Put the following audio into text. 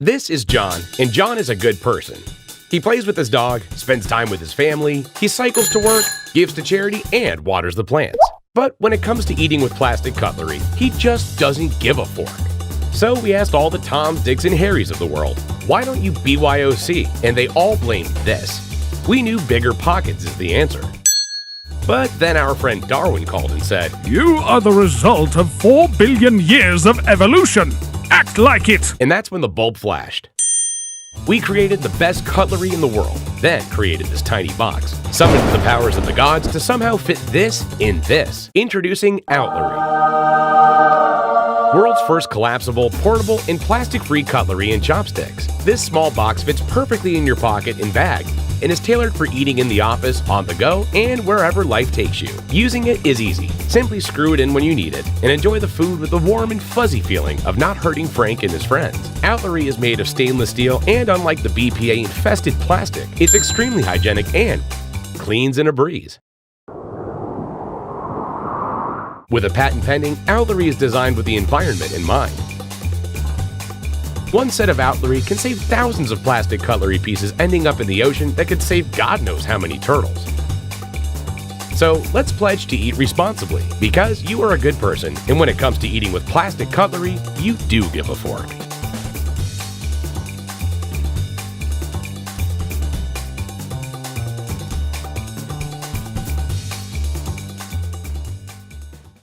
This is John, and John is a good person. He plays with his dog, spends time with his family, he cycles to work, gives to charity, and waters the plants. But when it comes to eating with plastic cutlery, he just doesn't give a fork. So we asked all the Toms, Dicks, and Harrys of the world, why don't you BYOC? And they all blamed this. We knew bigger pockets is the answer. But then our friend Darwin called and said, "You are the result of 4 billion years of evolution. Act like it!" And that's when the bulb flashed. We created the best cutlery in the world, then created this tiny box, summoned the powers of the gods to somehow fit this in this. Introducing Outlery. World's first collapsible, portable, and plastic-free cutlery and chopsticks. This small box fits perfectly in your pocket and bag, and is tailored for eating in the office, on the go, and wherever life takes you. Using it is easy. Simply screw it in when you need it, and enjoy the food with the warm and fuzzy feeling of not hurting Frank and his friends. Outlery is made of stainless steel, and unlike the BPA-infested plastic, it's extremely hygienic and cleans in a breeze. With a patent pending, Outlery is designed with the environment in mind. One set of Outlery can save thousands of plastic cutlery pieces ending up in the ocean that could save God knows how many turtles. So let's pledge to eat responsibly, because you are a good person, and when it comes to eating with plastic cutlery, you do give a fork.